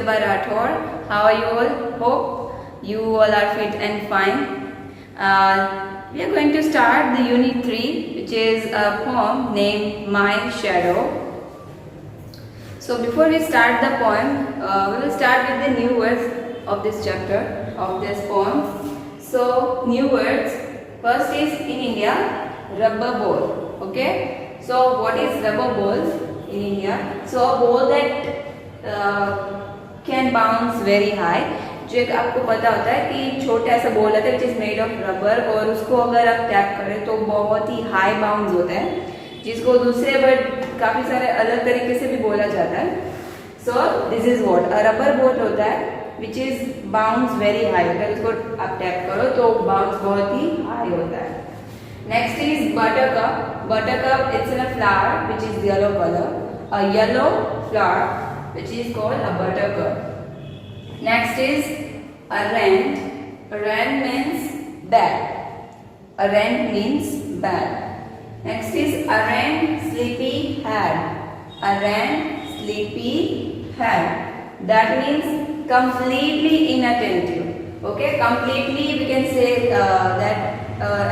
Pratibha Rathore. How are you all? Hope you all are fit and fine. We are going to start the Unit 3, which is a poem named My Shadow. So before we start the poem, we will start with the new words of this chapter, of this poem. So new words, first is in India, rubber ball. Okay, so what is rubber ball in India? So a ball that can bounce very high. जो एक आपको पता होता है कि छोटा ऐसा ball होता है which is made of rubber, और उसको अगर आप टैप करें तो बहुत ही हाई बाउंस होता है, जिसको दूसरे वर्ड काफ़ी सारे अलग तरीके से भी बोला जाता है. So this is what a rubber ball होता है which is bounce very high. अगर उसको आप टैप करो तो बाउंस बहुत ही हाई होता है. Next is buttercup. Buttercup it's in a flower which is yellow colour. A yellow flower which is called a buttercup. Next is a rent. A rent means bed. A rent means bed. Next is a rent sleepy head. A rent sleepy head. That means completely inattentive. Okay, completely we can say that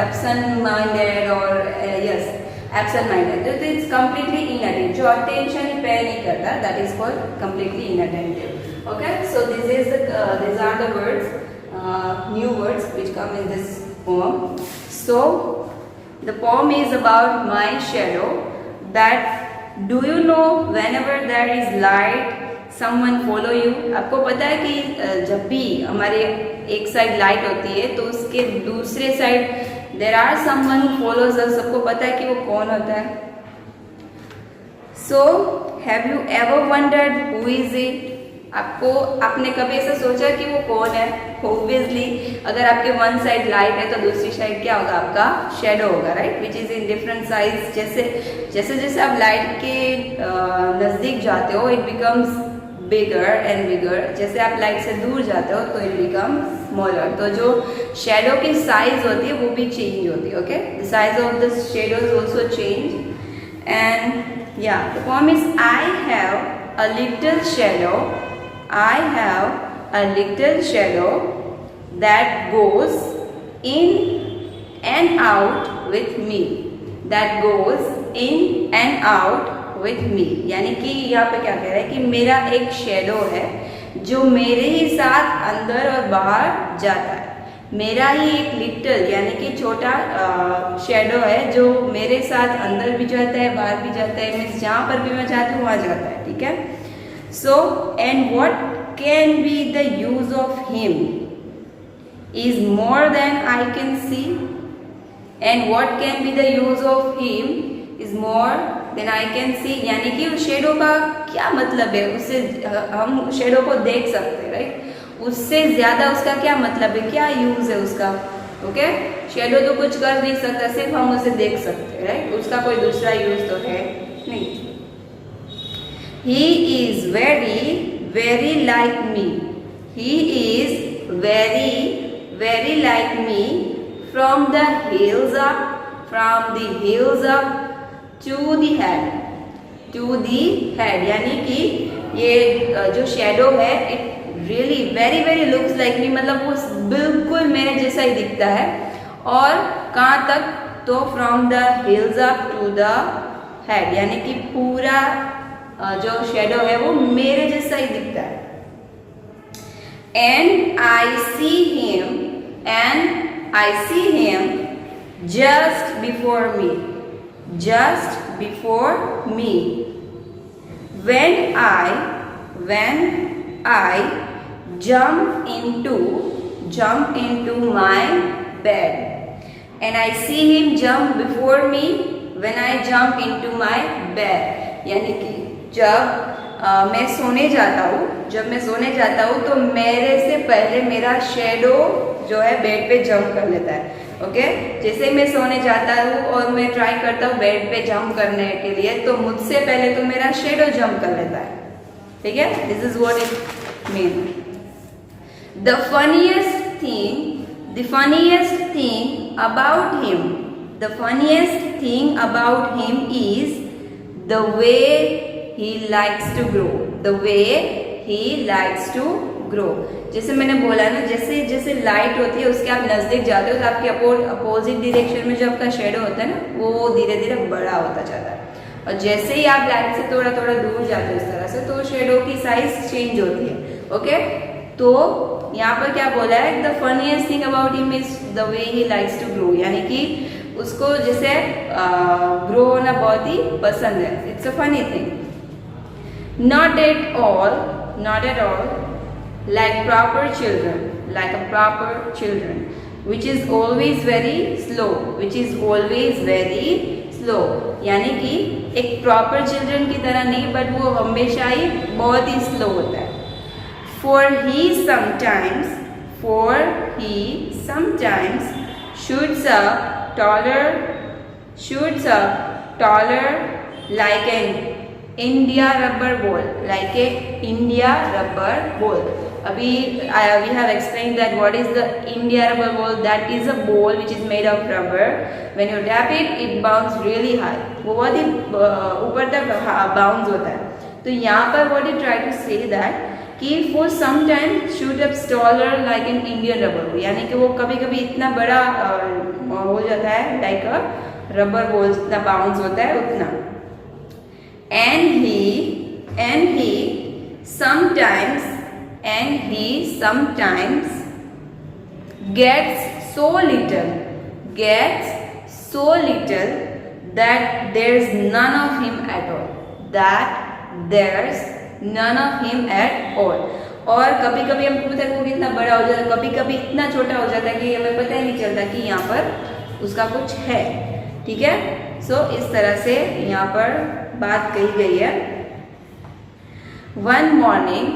absent-minded or yes, absent-minded. It's completely inattentive. जो attention ही pay नहीं करता, that is called completely inattentive. Okay, so these are the words, new words which come in this poem. So the poem is about my shadow. That do you know whenever there is light, someone follow you. आपको पता है कि जब भी हमारे एक side light होती है तो उसके दूसरे side there are someone who follows us. सबको पता है कि वो कौन होता है. So have you ever wondered who is it? आपने कभी ऐसा सोचा कि वो कौन है? ऑब्वियसली अगर आपके वन साइड लाइट है तो दूसरी साइड क्या होगा? आपका शेडो होगा, right, which is in different size. जैसे जैसे आप लाइट के नज़दीक जाते हो it becomes bigger and bigger. जैसे आप लाइट से दूर जाते हो तो इट बिकम्स स्मॉलर. तो जो शेडो की साइज होती है वो भी चेंज होती है. Okay, the size of the shadow is also change. And या the poem is I have a little shadow. I have a little shadow that goes in and out with me. That goes in and out with me. यानी कि यहाँ पे क्या कह रहा है कि मेरा एक शेडो है जो मेरे ही साथ अंदर और बाहर जाता है. मेरा ही एक लिटिल यानी कि छोटा शेडो है जो मेरे साथ अंदर भी जाता है बाहर भी जाता है. मीन्स जहाँ पर भी मैं जाती हूँ वहाँ जाता है. ठीक है. So, and what can be the use of him is more than I can see. And what can be the use of him is more than I can see. यानी कि उस शेडो का क्या मतलब है? उससे हम शेडो को देख सकते हैं, राइट. उससे ज़्यादा उसका क्या मतलब है? क्या यूज़ है उसका? ओके, शेडो तो कुछ कर नहीं सकता, सिर्फ हम उसे देख सकते हैं, राइट. उसका कोई दूसरा यूज़ तो है नहीं. He is very, very like me. He is very, very like me. From the heels up to the head. To the head. यानी कि ये जो शेडो है it really very, very looks like me. मतलब वो बिल्कुल मेरे जैसा ही दिखता है. और कहाँ तक? तो from the heels up to the head. यानी कि पूरा जो शेडो है वो मेरे जैसा ही दिखता है. And I see him just before me. When I jump into my bed. And I see him jump before me when I jump into my bed. यानी कि जब मैं सोने जाता हूँ तो मेरे से पहले मेरा शेडो जो है बेड पे जंप कर लेता है. ओके, जैसे मैं सोने जाता हूँ और मैं ट्राई करता हूँ बेड पे जंप करने के लिए तो मुझसे पहले तो मेरा शेडो जंप कर लेता है. ठीक है, this is what it mean. The funniest thing about him is the way he likes to grow. The way he likes to grow. जैसे मैंने बोला ना, जैसे जैसे लाइट होती है उसके आप नजदीक जाते हो तो आपके अपोजिट डायरेक्शन में जो आपका शेडो होता है ना, वो धीरे धीरे बड़ा होता जाता है, और जैसे ही आप लाइट से थोड़ा थोड़ा दूर जाते हो इस तरह से, तो शेडो की साइज चेंज होती है. ओके, तो यहाँ पर क्या बोला है, the funniest thing about him is the way he likes to grow, यानी कि उसको जैसे ग्रो होना बहुत ही पसंद है. It's a funny thing. Not at all like proper children, which is always very slow, यानी कि एक प्रॉपर चिल्ड्रन की तरह नहीं, बट वो हमेशा ही बहुत ही स्लो होता है. For he sometimes shoots up taller like an India rubber ball. Abhi we have explained that what is the India rubber ball. That is a ball which is made of rubber. When you tap it, it bounces really high. वो बहुत ही ऊपर तक bounce होता है. तो यहाँ पर what he try to say that कि for some time shoot up taller like an Indian rubber ball, यानी कि वो कभी कभी इतना बड़ा हो जाता है like a rubber ball, जितना bounce होता है उतना. And he sometimes gets so little that there's none of him at all. और कभी कभी हमको पता है वो कितना बड़ा हो जाता है, कभी कभी इतना छोटा हो जाता है कि हमें पता ही नहीं चलता कि यहाँ पर उसका कुछ है. ठीक है, सो इस तरह से यहाँ पर बात कही गई है. One morning,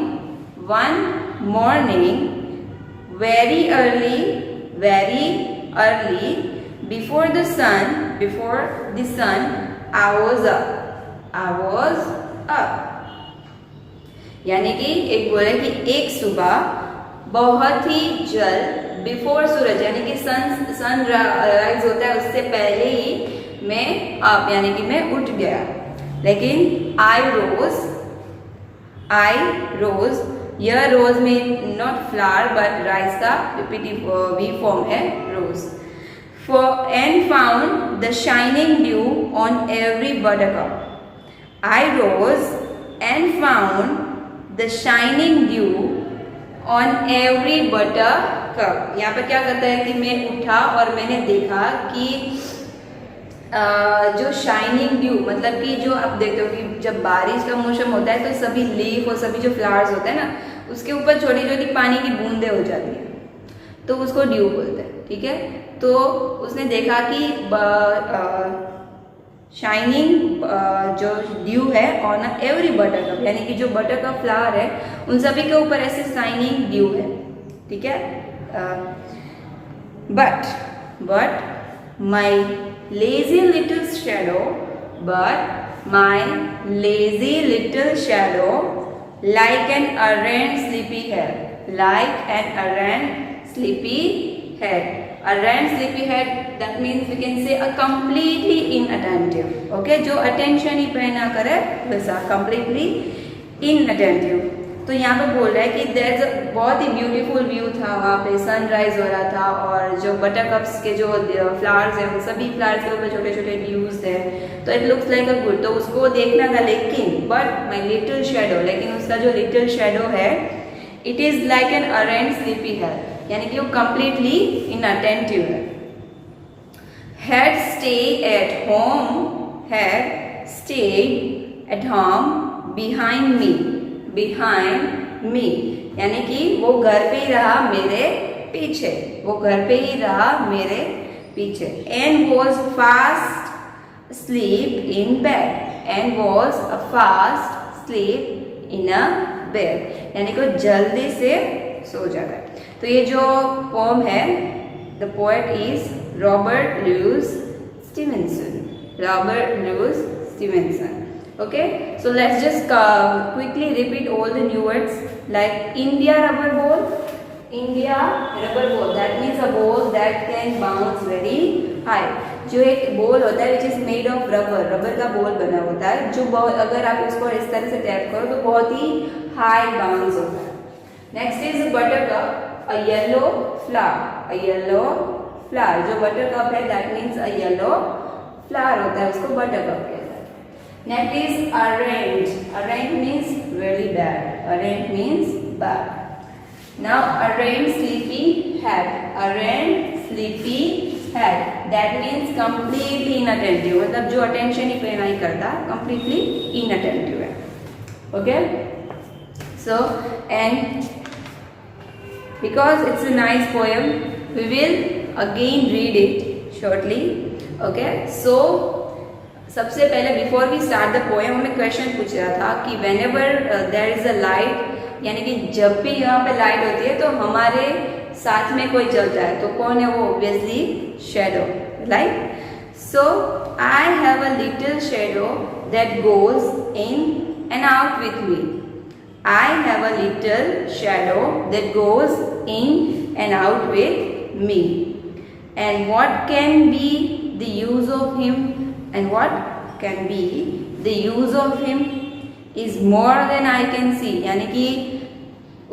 very early, before the sun, I was up. यानी कि एक बोले कि एक सुबह बहुत ही जल्द, बिफोर सूरज यानी कि सन राइज होता है उससे पहले ही मैं अप यानी कि मैं उठ गया. लेकिन आई रोज, यह रोज में नॉट फ्लावर बट राइस का रिपीटिव वी फॉर्म है rose. And found the shining dew on every buttercup. I rose and found the shining dew on every buttercup. यहाँ पर क्या करता है कि मैं उठा और मैंने देखा कि जो शाइनिंग ड्यू मतलब कि जो आप देखते हो कि जब बारिश का मौसम होता है तो सभी लीफ और सभी जो फ्लावर्स होते हैं ना, उसके ऊपर छोटी छोटी पानी की बूंदें हो जाती हैं, तो उसको ड्यू बोलते हैं. ठीक है, तो उसने देखा कि शाइनिंग जो ड्यू है ऑन एवरी बटरकप, यानी कि जो बटरकप फ्लावर है उन सभी के ऊपर ऐसे शाइनिंग ड्यू है. ठीक है, but my lazy little shadow like an errant sleepy head, that means we can say a completely inattentive. okay, जो attention ही पे ना करे वैसा completely inattentive. तो यहाँ पे बोल रहा है कि there's a बहुत ही ब्यूटीफुल व्यू था, वहाँ पे सनराइज हो रहा था और जो बटरकप्स के जो फ्लावर्स हैं उन सभी फ्लावर्स के ऊपर छोटे छोटे ड्यूज थे, तो it looks like a good, तो उसको देखना था. लेकिन बट माई लिटिल शेडो, लेकिन उसका जो लिटिल शेडो है it is like an aren't sleepy head, यानी कि वो कंप्लीटली इनअटेंटिव है. had stayed at home behind me, यानी कि वो घर पे ही रहा मेरे पीछे. and was fast asleep in a bed, यानी कि जल्दी से सो जाता है. तो ये जो पोम है, the poet is Robert Louis Stevenson. Okay, so let's just quickly repeat all the new words like India rubber ball. That means a ball that can bounce very high. जो एक बॉल होता है which is made of rubber, rubber का ball बना होता है, जो अगर आप उसको इस तरह से टैप करो तो बहुत ही हाई बाउंस होता है. Next is buttercup, a yellow flower, a yellow flower. जो बटरकप है that means a yellow flower होता है, उसको बटरकप कहते हैं. Next is arrange, arrange means very bad, arrange means bad. Now arrange sleepy head, arrange sleepy head that means completely inattentive, मतलब जो attention ही पे नहीं करता, कंप्लीटली इनअटेंटिव है. Okay, so and because it's a nice poem, we will again read it shortly. Okay, so सबसे पहले before we start the poem हमें question पूछ रहा था कि whenever there is a light, यानी कि जब भी यहाँ पे लाइट होती है तो हमारे साथ में कोई चलता है, तो कौन है वो? Obviously shadow, right? So I have a little shadow that goes in and out with me. I have a little shadow that goes in and out with me. And what can be the use of him? And what can be the use of him is more than I can see. यानी कि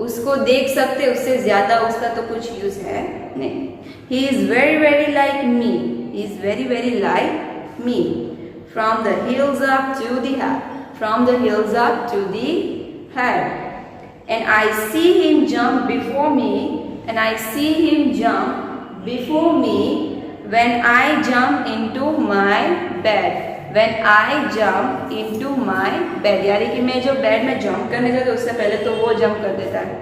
उसको देख सकते, उससे ज़्यादा उसका तो कुछ यूज़ है नहीं. He is very very like me. He is very very like me. From the hills up to the head. From the hills up to the head. And I see him jump before me, and I see him jump before me when I jump into my bed. When I jump into my bed, यानी कि मैं जो bed में jump करने जाती हूँ उससे पहले तो वो जंप कर देता है.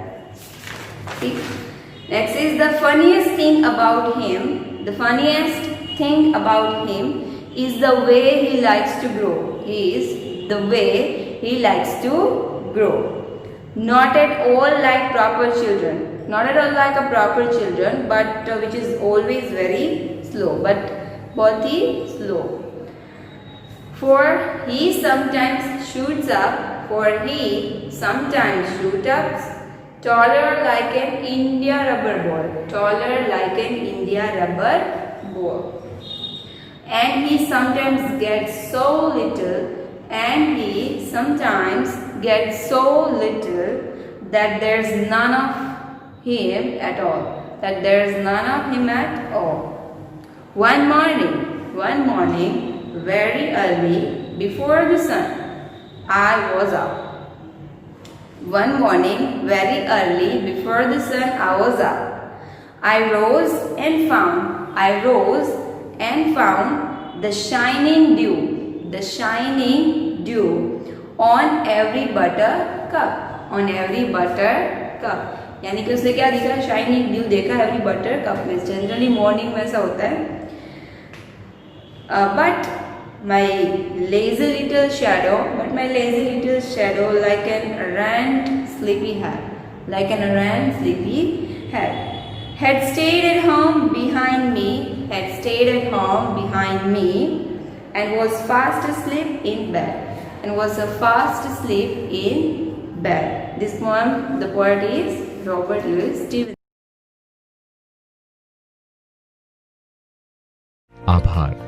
ठीक. Next is the funniest thing about him. The funniest thing about him is the way he likes to grow. Is the way he likes to grow. Not at all like proper children, not at all like a proper children, but which is always very slow, but बहुत ही slow. For he sometimes shoots up, for he sometimes shoots up, taller like an India rubber ball, taller like an India rubber ball. And he sometimes gets so little, and he sometimes gets so little that there's none of him at all, that there's none of him at all. One morning, very early before the sun, I was up. One morning, very early before the sun, I was up. I rose and found the shining dew on every buttercup, on every buttercup. यानी कि उसने क्या देखा? Shining due देखा every buttercup में. Generally morning में ऐसा होता है. But my lazy little shadow like an errant sleepy head, had stayed at home behind me, and was fast asleep in bed. This poem, the poet is Robert Louis Stevenson. आभार.